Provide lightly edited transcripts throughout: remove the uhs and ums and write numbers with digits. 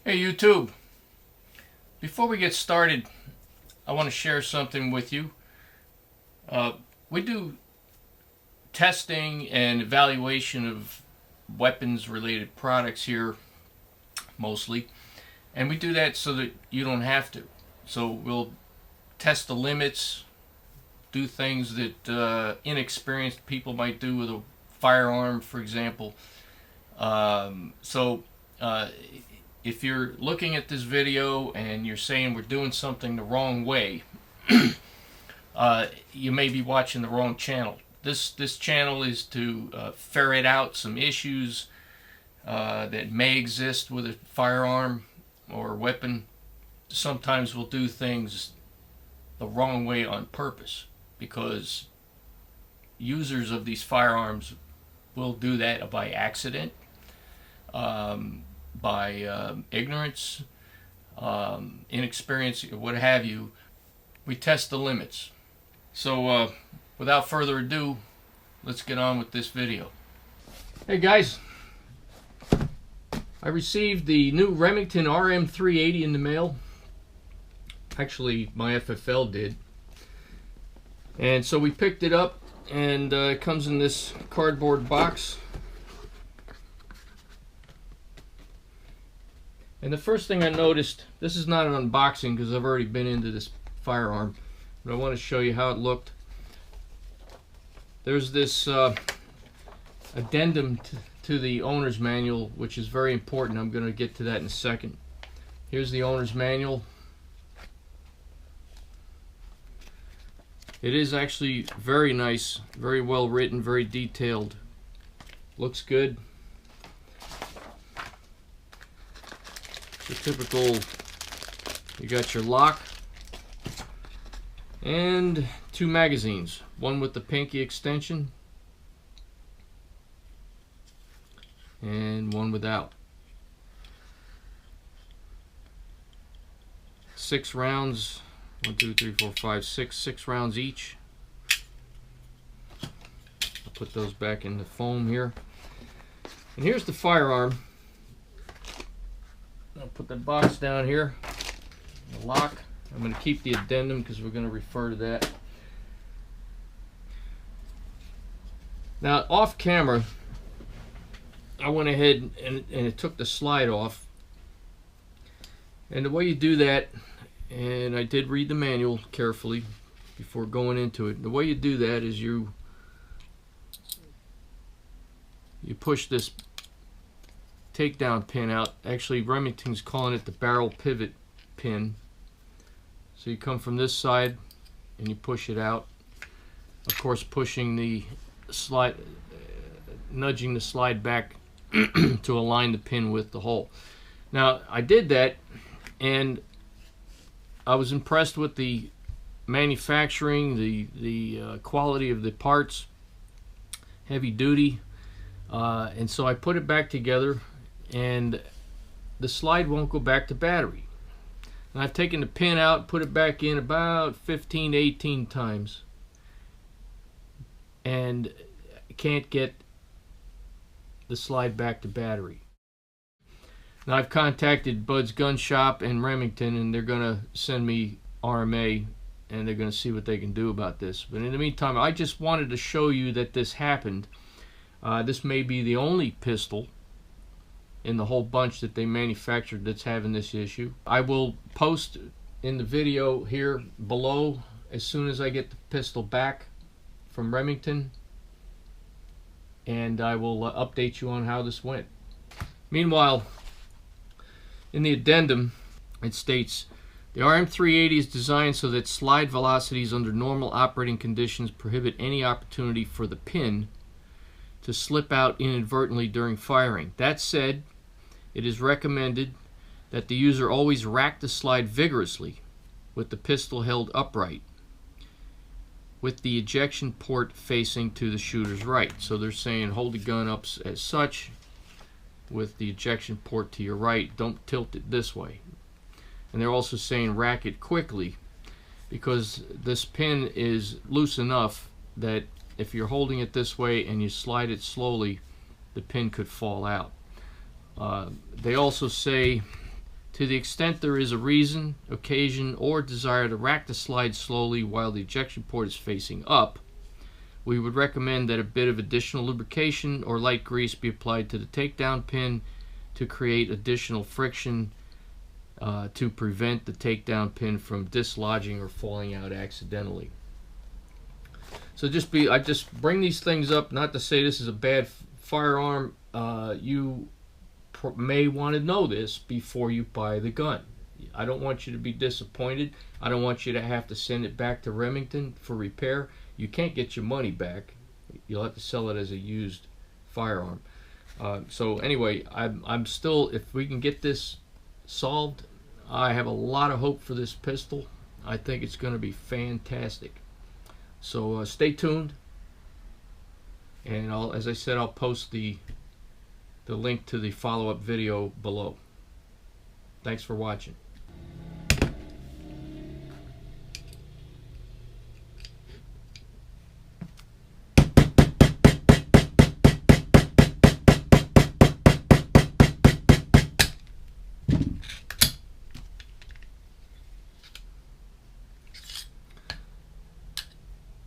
Hey YouTube, before we get started, I want to share something with you. We do testing and evaluation of weapons related products here mostly, and we do that so that you don't have to. So we'll test the limits, do things that inexperienced people might do with a firearm, for example. If you're looking at this video and you're saying we're doing something the wrong way, you may be watching the wrong channel. This channel is to ferret out some issues that may exist with a firearm or weapon. Sometimes we'll do things the wrong way on purpose because users of these firearms will do that by accident, by ignorance, inexperience, what have you. We test the limits. So without further ado, let's get on with this video. Hey guys, I received the new Remington RM380 in the mail. Actually, my FFL did. And so we picked it up, and it comes in this cardboard box. And the first thing I noticed, this is not an unboxing because I've already been into this firearm, but I want to show you how it looked. There's this addendum to the owner's manual, which is very important. I'm going to get to that in a second. Here's the owner's manual. It is actually very nice, very well written, very detailed. Looks good. The typical, you got your lock and two magazines, one with the pinky extension and one without. 6 rounds, 1, 2, 3, 4, 5, 6, 6 rounds each. I'll put those back in the foam here. And here's the firearm. I'll put the box down here, the lock. I'm going to keep the addendum because we're going to refer to that. Now, off camera, I went ahead and it took the slide off. And the way you do that, and I did read the manual carefully before going into it, the way you do that is you push this takedown pin out. Actually, Remington's calling it the barrel pivot pin. So you come from this side and you push it out. Of course, pushing the slide, nudging the slide back to align the pin with the hole. Now, I did that, and I was impressed with the manufacturing, the quality of the parts, heavy duty, and so I put it back together. And the slide won't go back to battery. And I've taken the pin out, put it back in about 15 to 18 times, and can't get the slide back to battery. Now, I've contacted Bud's Gun Shop in Remington, and they're going to send me RMA, and they're going to see what they can do about this. But in the meantime, I just wanted to show you that this happened. This may be the only pistol in the whole bunch that they manufactured that's having this issue. I will post in the video here below as soon as I get the pistol back from Remington, and I will update you on how this went. Meanwhile, in the addendum it states, the RM380 is designed so that slide velocities under normal operating conditions prohibit any opportunity for the pin to slip out inadvertently during firing. That said, it is recommended that the user always rack the slide vigorously with the pistol held upright, with the ejection port facing to the shooter's right. So they're saying hold the gun up as such with the ejection port to your right. Don't tilt it this way. And they're also saying rack it quickly because this pin is loose enough that if you're holding it this way and you slide it slowly, the pin could fall out. They also say To the extent there is a reason, occasion, or desire to rack the slide slowly while the ejection port is facing up, we would recommend that a bit of additional lubrication or light grease be applied to the takedown pin to create additional friction to prevent the takedown pin from dislodging or falling out accidentally. So I just bring these things up not to say this is a bad firearm. You may want to know this before you buy the gun. I don't want you to be disappointed. I don't want you to have to send it back to Remington for repair. You can't get your money back. You'll have to sell it as a used firearm. So anyway, I'm still, if we can get this solved, I have a lot of hope for this pistol. I think it's going to be fantastic. So stay tuned, and as I said, I'll post the link to the follow-up video below. Thanks for watching.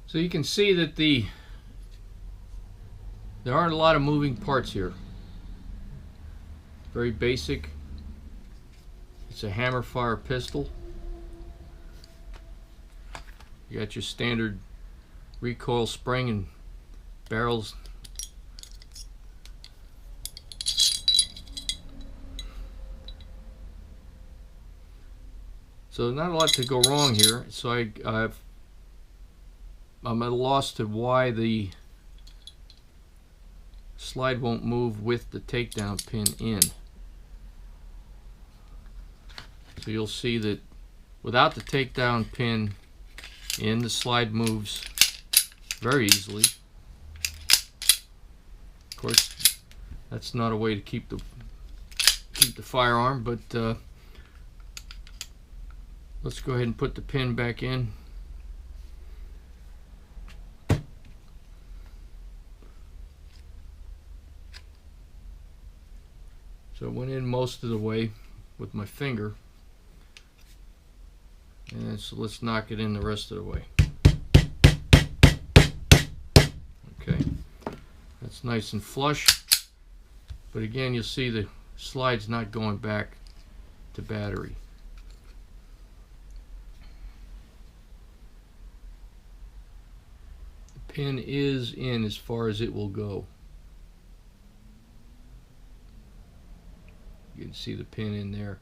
So you can see that there aren't a lot of moving parts here. Very basic. It's a hammer fire pistol. You got your standard recoil spring and barrels. So not a lot to go wrong here. So I'm at a loss to why the slide won't move with the takedown pin in. So you'll see that without the takedown pin in, the slide moves very easily. Of course, that's not a way to keep the firearm, but let's go ahead and put the pin back in. So it went in most of the way with my finger, and so let's knock it in the rest of the way. Okay, that's nice and flush, but again you'll see the slide's not going back to battery. The pin is in as far as it will go. You can see the pin in there.